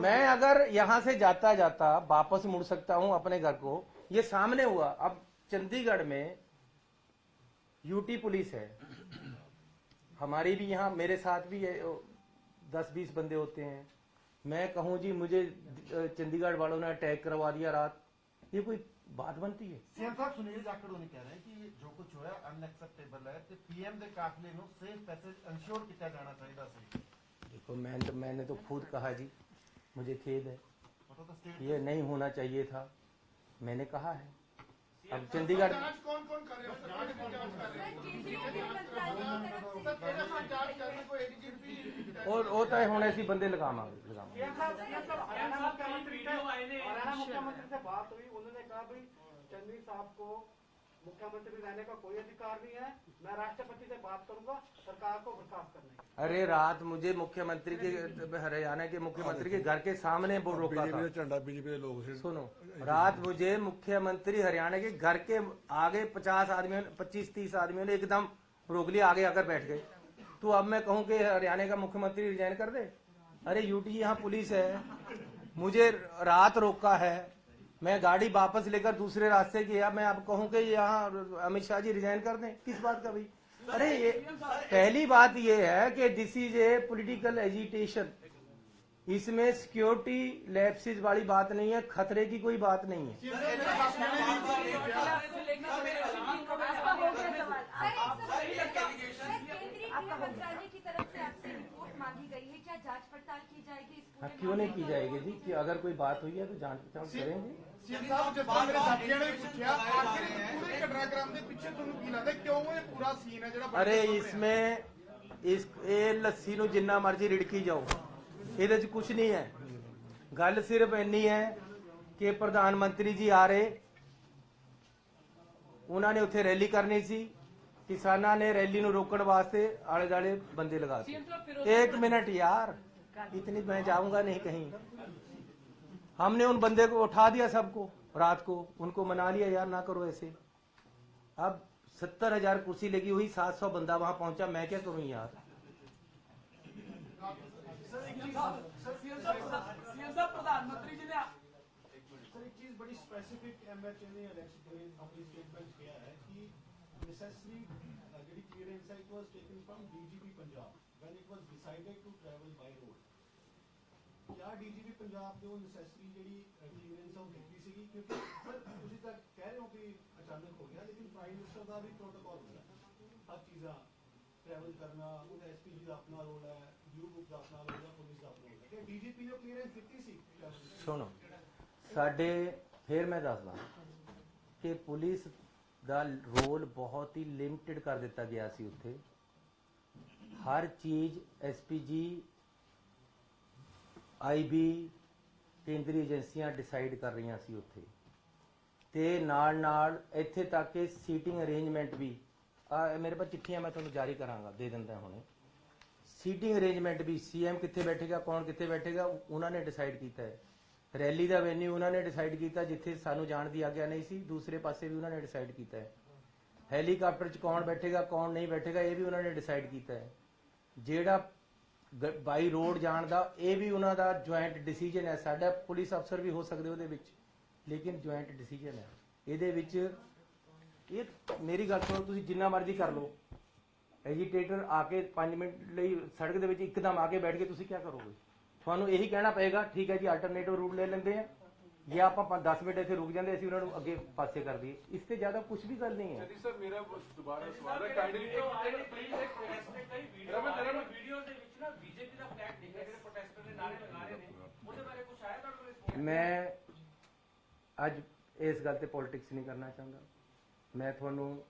मैं अगर यहां से जाता जाता वापस मुड़ सकता हूं अपने घर को, ये सामने हुआ। अब चंडीगढ़ में यूटी पुलिस है, हमारी भी यहाँ मेरे साथ भी 10-20 बंदे होते हैं। मैं कहूं जी मुझे चंडीगढ़ वालों ने अटैक करवा दिया रात, ये कोई बात बनती है? सीएम साहब सुनील जाखड़ ने कह रहे हैं कि जो कुछ होया अनएक्सेप्टेबल है ते पीएम दे काफले नु सेफ पैसेज इंश्योर किया जाना चाहिए सी। देखो मैंने तो खुद कहा जी, मुझे खेद है, ये नहीं होना चाहिए था, मैंने कहा है। अब चंडीगढ़ कौन कर रहे और होता है होने ऐसी बंदे लगावांगे। मुख्यमंत्री से बात हुई, उन्होंने कहा भाई चन्नी साहब को मुख्यमंत्री रहने का कोई अधिकार नहीं है। मैं राष्ट्रपति से बात करूंगा सरकार को बर्खास्त करने की। अरे रात मुझे मुख्यमंत्री के, हरियाणा के मुख्यमंत्री के घर के सामने वो रोका था। झंडा बीजेपी के लोग सुनो, रात मुझे मुख्यमंत्री हरियाणा के घर के आगे 50 आदमियों 25-30 आदमियों ने एकदम रोक लिया, आगे आकर बैठ गए। तो अब मैं कहूं कि हरियाणा का मुख्यमंत्री रिजाइन कर दे? अरे यूटी यहाँ पुलिस है, मुझे रात रोका है, मैं गाड़ी वापस लेकर दूसरे रास्ते गया, मैं अब कहूं कि यहाँ अमित शाह जी रिजाइन कर दें? किस बात का भाई? अरे ये पहली बात ये है कि this is a political agitation, इसमें सिक्योरिटी लैप्सेस वाली बात नहीं है, खतरे की कोई बात नहीं है। मंत्रालय की तरफ से आपसे रिपोर्ट मांगी गई है, क्या जांच पड़ताल की जाएगी इस पूरे क्यों नहीं की जाएगी जी? कि अगर कोई बात हुई है तो जांच पड़ताल करेंगे। सीएम साहब जिस तरह मेरे साथियों ने पूछा आखिर पूरे घटनाक्रम के पीछे ਤੁਹਾਨੂੰ ਕੀ ਲੱਗਦਾ ਕਿਉਂ ਇਹ ਪੂਰਾ ਸੀਨ ਹੈ ਜਿਹੜਾ अरे इसमें इस ये लस्सी ਨੂੰ ਜਿੰਨਾ ਮਰਜ਼ੀ ਰਿੜਕੀ ਜਾਓ, ਇਹਦੇ 'ਚ ਕੁਝ ਨਹੀਂ ਹੈ। ਗੱਲ ਸਿਰਫ ਇੰਨੀ ਹੈ ਕਿ ਪ੍ਰਧਾਨ ਮੰਤਰੀ ਜੀ ਆ ਰਹੇ, ਉਹਨਾਂ ਨੇ ਉੱਥੇ ਰੈਲੀ ਕਰਨੀ ਸੀ, किसाना ने रैली ਨੂੰ रोकने वास्ते आले दाले बंदे लगा दिए। एक मिनट यार, इतनी मैं जाऊंगा नहीं कहीं। हमने उन बंदे को उठा दिया, सबको रात को उनको मना लिया, यार ना करो ऐसे। अब 70,000 कुर्सी लगी हुई, 700 बंदा वहां पहुंचा, मैं क्या करूं यार? प्रधानमंत्री जी ने सर एक चीज बड़ी स्पेसिफिक एमएचए ने अपनी स्टेटमेंट किया है कि necessary ਜਿਹੜੀ clearance it was taken from DGP Punjab when it was decided to travel by road। क्या DGP Punjab ਨੇ ਉਹ necessary ਜਿਹੜੀ clearance ਉਹ ਦਿੱਤੀ ਸੀਗੀ? ਕਿਉਂਕਿ ਸਰ ਤੁਸੀਂ ਤਾਂ ਕਹਿ ਰਹੇ ਹੋ ਕਿ ਅਚਾਨਕ ਹੋ ਗਿਆ, ਲੇਕਿਨ ਪ੍ਰਾਈਮ ਮਿਨਿਸਟਰ ਦਾ ਵੀ ਪ੍ਰੋਟੋਕਾਲ ਹੁੰਦਾ, ਹਰ ਚੀਜ਼ਾਂ ਟਰੈਵਲ ਕਰਨਾ, ਉਹਦਾ ਐਸਪੀਜੀ ਦਾ ਆਪਣਾ ਰੋਲ ਹੈ, ਬਲੂ ਬੁੱਕ ਦਾ ਆਪਣਾ ਰੋਲ ਹੈ, ਪੁਲਿਸ ਦਾ ਆਪਣਾ ਰੋਲ ਹੈ। ਕਿ DGP ਨੇ ਕਲੀਅਰੈਂਸ ਦਿੱਤੀ ਸੀ? ਸੁਣੋ, ਸਾਡੇ ਫਿਰ ਮੈਂ ਦੱਸਦਾ ਕਿ ਪੁਲਿਸ ਦਾ ਰੋਲ ਬਹੁਤ ਹੀ ਲਿਮਟਿਡ ਕਰ ਦਿੱਤਾ ਗਿਆ ਸੀ। ਉੱਥੇ ਹਰ ਚੀਜ਼ ਐਸਪੀਜੀ, ਆਈਬੀ, ਕੇਂਦਰੀ ਏਜੰਸੀਆਂ ਡਿਸਾਈਡ ਕਰ ਰਹੀਆਂ ਸੀ ਉੱਥੇ, ਤੇ ਨਾਲ ਨਾਲ ਇੱਥੇ ਤੱਕ ਕਿ ਸੀਟਿੰਗ ਅਰੇਂਜਮੈਂਟ ਵੀ ਮੇਰੇ ਪਾਸ ਚਿੱਠੀਆਂ ਮੈਂ ਤੁਹਾਨੂੰ ਜਾਰੀ ਕਰਾਂਗਾ, ਦੇ ਦਿੰਦਾ ਹੁਣੇ। ਸੀਟਿੰਗ ਅਰੇਂਜਮੈਂਟ ਵੀ ਸੀਐਮ ਕਿੱਥੇ ਬੈਠੇਗਾ, ਕੌਣ ਕਿੱਥੇ ਬੈਠੇਗਾ, ਉਹਨਾਂ ਨੇ ਡਿਸਾਈਡ ਕੀਤਾ ਹੈ। ਰੈਲੀ ਦਾ ਵੈਨਿਊ ਉਹਨਾਂ ਨੇ ਡਿਸਾਈਡ ਕੀਤਾ, ਜਿੱਥੇ ਸਾਨੂੰ ਜਾਣ ਦੀ ਆਗਿਆ ਨਹੀਂ ਸੀ, ਦੂਸਰੇ ਪਾਸੇ ਵੀ ਉਹਨਾਂ ਨੇ ਡਿਸਾਈਡ ਕੀਤਾ ਹੈ। ਹੈਲੀਕਾਪਟਰ 'ਚ ਕੌਣ ਬੈਠੇਗਾ, ਕੌਣ ਨਹੀਂ ਬੈਠੇਗਾ, ਇਹ ਵੀ ਉਹਨਾਂ ਨੇ ਡਿਸਾਈਡ ਕੀਤਾ ਹੈ। ਜਿਹੜਾ ਬਾਈ ਰੋਡ ਜਾਣ ਦਾ, ਇਹ ਵੀ ਉਹਨਾਂ ਦਾ ਜੁਆਇੰਟ ਡਿਸੀਜਨ ਹੈ। ਸਾਡਾ ਪੁਲਿਸ ਅਫਸਰ ਵੀ ਹੋ ਸਕਦੇ ਉਹਦੇ ਵਿੱਚ, ਲੇਕਿਨ ਜੁਆਇੰਟ ਡਿਸੀਜਨ ਹੈ। ਇਹਦੇ ਵਿੱਚ ਇਹ ਮੇਰੀ ਗੱਲ ਸੁਣੋ, ਤੁਸੀਂ ਜਿੰਨਾ ਮਰਜ਼ੀ ਕਰ ਲਓ, ਐਜੀਟੇਟਰ ਆ ਕੇ 5 ਮਿੰਟ ਲਈ ਸੜਕ ਦੇ ਵਿੱਚ ਇੱਕਦਮ ਆ ਕੇ ਬੈਠ ਕੇ ਤੁਸੀਂ ਕੀ ਕਰੋਗੇ? ਤੁਹਾਨੂੰ ਇਹੀ ਕਹਿਣਾ ਪਏਗਾ, ਠੀਕ ਹੈ ਜੀ ਆਲਟਰਨੇਟਿਵ ਰੂਟ ਲੈ ਲੈਂਦੇ ਆ, ਜੇ ਆਪਾਂ 10 ਮਿੰਟ ਇੱਥੇ ਰੁਕ ਜਾਂਦੇ, ਅਸੀਂ ਉਹਨਾਂ ਨੂੰ ਅੱਗੇ ਪਾਸੇ ਕਰ ਦਈਏ। ਇਸ ਤੇ ਜ਼ਿਆਦਾ ਕੁਝ ਵੀ ਗੱਲ ਨਹੀਂ ਹੈ। ਜੀ ਸਰ, ਮੇਰਾ ਦੁਬਾਰਾ ਸਵਾਲ ਹੈ, ਕਾਈਂਡਲੀ ਵੀਡੀਓ ਦੇ ਵਿੱਚ ਨਾ ਬੀਜੇਪੀ ਦਾ ਫਲੈਗ ਦਿਖ ਰਿਹਾ, ਜਿਹੜੇ ਪ੍ਰੋਟੈਸਟਰ ਨੇ ਨਾਰੇ ਲਗਾ ਰਹੇ ਨੇ, ਉਹਦੇ ਬਾਰੇ ਕੁਝ ਆਇਆ ਤੁਹਾਡੇ ਕੋਲ? ਮੈਂ ਅੱਜ ਇਸ ਗੱਲ ਤੇ ਪੋਲਿਟਿਕਸ ਨਹੀਂ ਕਰਨਾ ਚਾਹੁੰਦਾ। ਮੈਂ ਤੁਹਾਨੂੰ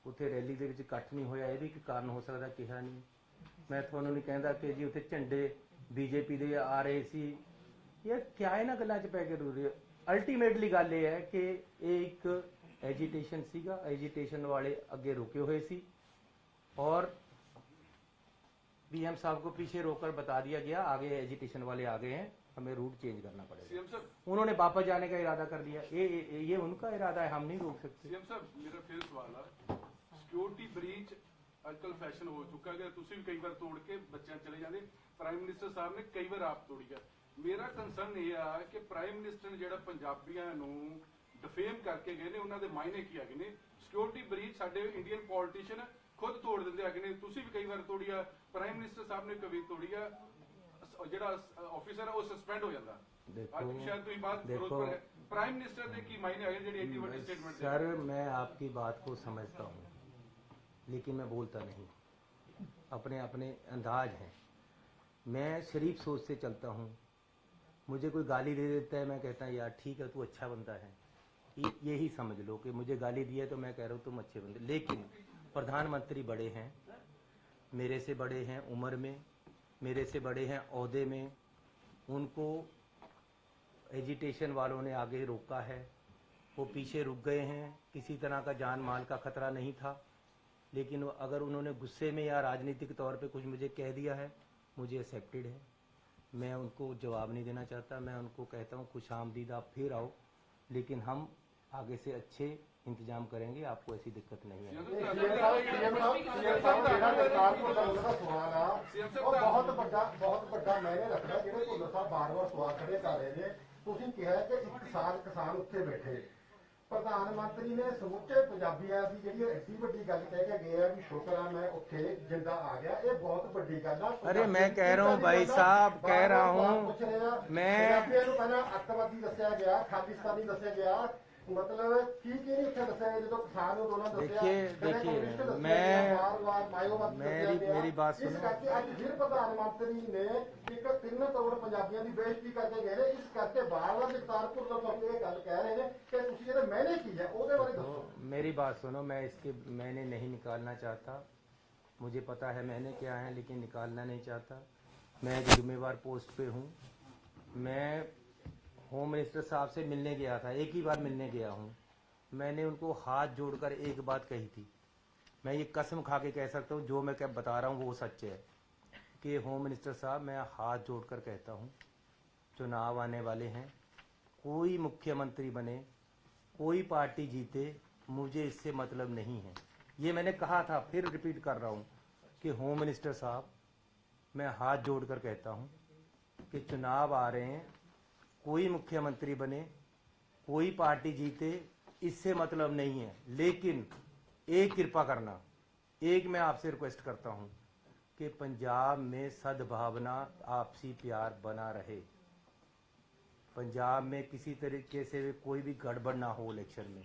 ਉੱਥੇ ਰੈਲੀ ਦੇ ਵਿੱਚ ਇਕੱਠ ਨਹੀਂ ਹੋਇਆ, ਇਹ ਵੀ ਇੱਕ ਕਾਰਨ ਹੋ ਸਕਦਾ, ਕਿਹਾ ਨਹੀਂ। ਮੈਂ ਤੁਹਾਨੂੰ ਨਹੀਂ ਕਹਿੰਦਾ ਕਿ ਜੀ ਉੱਥੇ ਝੰਡੇ ਬੀਜੇਪੀ ਦੇ ਆ ਰਹੇ ਸੀ। ਇਹ ਕਿਆ ਇਹਨਾਂ ਗੱਲਾਂ 'ਚ ਪੈ ਕੇ ਰੂਰੀ? ਅਲਟੀਮੇਟਲੀ ਗੱਲ ਇਹ ਹੈ ਕਿ ਇਹ ਇੱਕ एजिटेशन सीगा, एजिटेशन वाले अगे रुके हुए सी और बीएम साहब को पीछे रोककर बता दिया गया आगे एजिटेशन वाले आ गए हैं, हमें रूट चेंज करना पड़ेगा। उन्होंने वापस जाने का इरादा कर दिया, ये उनका इरादा है, हम नहीं रोक सकते। सीएम साहब मेरा फिर सवाल है, सिक्योरिटी ब्रीच आजकल फैशन हो चुका है, तुम भी कई बार तोड़ के बच्चे चले जाते, प्राइम मिनिस्टर साहब ने कई बार आप तोड़ी है। मेरा कंसर्न यह है कि प्राइम मिनिस्टर ने जो पंजाबियों डिफेम करके गए ने उन्होंने मायने की है ने सिक्योरिटी ब्रीच साडे इंडियन पॉलिटिशियन खुद तोड़ देंगे है ने, तुसी भी कई बार तोड़ी है, प्राइम मिनिस्टर साहब ने कभी तोड़ी है, जो ऑफिसर है वो सस्पेंड हो जाता। शायद तो बात प्राइम मिनिस्टर ने की मायने है जी एडी बड़ी स्टेटमेंट। सर मैं आपकी बात को समझता हूँ लेकिन मैं बोलता नहीं, अपने अपने अंदाज हैं। मैं शरीफ सोच से चलता हूँ, मुझे कोई गाली दे देता है मैं कहता हूँ यार ठीक है तू अच्छा बंदा है, यही समझ लो कि मुझे गाली दी है तो मैं कह रहा हूँ तुम अच्छे बंदे। लेकिन प्रधानमंत्री बड़े हैं, मेरे से बड़े हैं उम्र में, मेरे से बड़े हैं ओहदे में, उनको एजिटेशन वालों ने आगे रोका है, वो पीछे रुक गए हैं, किसी तरह का जान माल का खतरा नहीं था। लेकिन अगर उन्होंने गुस्से में या राजनीतिक तौर पे कुछ मुझे कह दिया है, मुझे एक्सेप्टेड है, मैं उनको जवाब नहीं देना चाहता। मैं उनको कहता हूँ खुश आमदीद, आप फिर आओ, लेकिन हम आगे से अच्छे इंतजाम करेंगे, आपको ऐसी दिक्कत नहीं है। बहुत ਵੱਡਾ ਮੈਨੇ ਰੱਖਦਾ ਜਿਹੜੇ ਭੁੱਲਰ ਸਾਹਿਬ ਬਾਰ-ਬਾਰ ਸਵਾਲ ਖੜੇ ਕਰ ਰਹੇ ਨੇ। ਤੁਸੀਂ ਕਿਹਾ ਕਿ 1 ਸਾਲ ਕਿਸਾਨ ਉੱਥੇ ਬੈਠੇ, ਪ੍ਰਧਾਨ ਮੰਤਰੀ ਨੇ ਸਮੁੱਚੇ ਪੰਜਾਬੀਆਂ ਦੀ ਜਿਹੜੀ ਐਡੀ ਵੱਡੀ ਗੱਲ ਕਹਿ ਕੇ ਗਏ ਆ ਵੀ ਸ਼ੁਕਰ ਆ मैं ਉੱਥੇ ਜਿੰਦਾ आ गया, ਇਹ ਬਹੁਤ ਵੱਡੀ ਗੱਲ ਆ। अरे मैं कह रहा हूँ भाई साहब, कह रहा हूँ मैं ਪੰਜਾਬੀਆਂ ਨੂੰ ਪਹਿਲਾਂ ਅੱਤਵਾਦੀ ਦੱਸਿਆ ਗਿਆ, ਖਾਲਿਸਤਾਨੀ ਦੱਸਿਆ ਗਿਆ, मतलब की नहीं उत्थे दस्या जो किसान अंदोलन देखिए मेरी बात इस करके अज फिर प्रधानमंत्री ने एक 3 करोड़ पंजाबियों की बेइज्जती करके गए, इस करके बार-बार करतारपुर लोग ये गल कह रहे हैं कि तुसीं जिहड़े मैंने की है ਉਹਦੇ बारे दसो। मेरी बात सुनो, मैं इसके मैंने नहीं निकालना चाहता, मुझे पता है मैंने क्या है, लेकिन निकालना नहीं चाहता। मैं एक जिम्मेवार पोस्ट पे हूँ। मैं होम मिनिस्टर साहब से मिलने गया था, एक ही बार मिलने गया हूँ। मैंने उनको हाथ जोड़कर एक बात कही थी, मैं ये कसम खा के कह सकता हूँ, जो मैं क्या बता रहा हूँ वो सच है कि होम मिनिस्टर साहब, मैं हाथ जोड़कर कहता हूँ, चुनाव आने वाले हैं, कोई मुख्यमंत्री बने, कोई पार्टी जीते, मुझे इससे मतलब नहीं है। ये मैंने कहा था, फिर रिपीट कर रहा हूँ कि होम मिनिस्टर साहब, मैं हाथ जोड़कर कहता हूँ कि चुनाव आ रहे हैं, कोई मुख्यमंत्री बने, कोई पार्टी जीते, इससे मतलब नहीं है। लेकिन एक कृपा करना, एक मैं आपसे रिक्वेस्ट करता हूं कि पंजाब में सद्भावना, आपसी प्यार बना रहे। पंजाब में किसी तरीके से कोई भी गड़बड़ ना हो इलेक्शन में,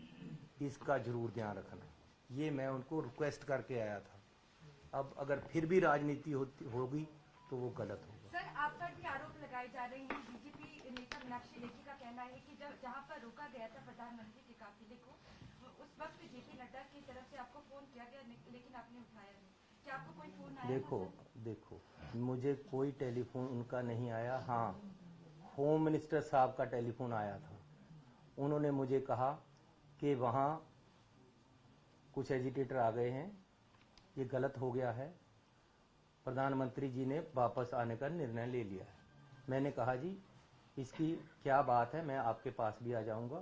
इसका जरूर ध्यान रखना। ये मैं उनको रिक्वेस्ट करके आया था। अब अगर फिर भी राजनीति होगी तो वो गलत होगा। सर, आप पर भी आरोप लगाए जा रहे हैं। बीजेपी नेता मीनाक्षी लेखी का कहना है कि जहां पर रोका गया था प्रधानमंत्री के काफिले को, उस वक्त जेपी नड्डा की तरफ से आपको फोन किया गया, लेकिन आपने उठाया नहीं। क्या आपको कोई फोन आया? देखो, मुझे कोई टेलीफोन उनका नहीं आया। हाँ, होम मिनिस्टर साहब का टेलीफोन आया था। उन्होंने मुझे कहा कि वहाँ कुछ एजिटेटर आ गए हैं, ये गलत हो गया है, प्रधानमंत्री जी ने वापस आने का निर्णय ले लिया है। मैंने कहा जी इसकी क्या बात है, मैं आपके पास भी आ जाऊंगा,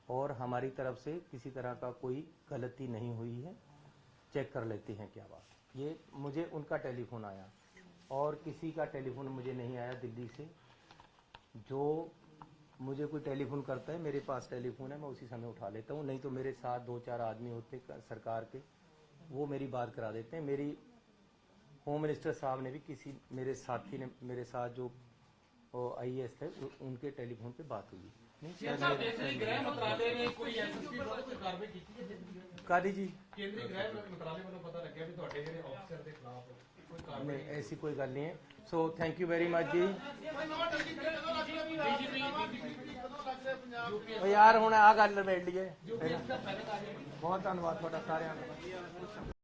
और हमारी तरफ से किसी तरह का कोई गलती नहीं हुई है, चेक कर लेते हैं क्या बात। ये मुझे उनका टेलीफोन आया, और किसी का टेलीफोन मुझे नहीं आया दिल्ली से। जो मुझे कोई टेलीफोन करता है, मेरे पास टेलीफोन है, मैं उसी समय उठा लेता हूँ, नहीं तो मेरे साथ 2-4 आदमी होते सरकार के, वो मेरी बात करा देते हैं। मेरी होम मिनिस्टर साहब ने भी किसी मेरे साथी ने, मेरे साथ जो IAS थे, उनके टेलीफोन पे बात हुई। गृह मंत्रालय ने कोई एसएसपी विरुद्ध कोई कार्रवाई की है? कादी जी, केंद्रीय गृह मंत्रालय ਵੱਲੋਂ ਪਤਾ ਲੱਗਿਆ ਵੀ ਤੁਹਾਡੇ ਜਿਹੜੇ ਅਫਸਰ ਦੇ ਖਿਲਾਫ ਕੋਈ ਕਾਰਵਾਈ नहीं ऐसी कोई गल नहीं है। So thank you very much ji. यार हुण आ गल निबेड़ लईए। बहुत धन्नवाद तुहाडा सारिਆਂ ਦਾ।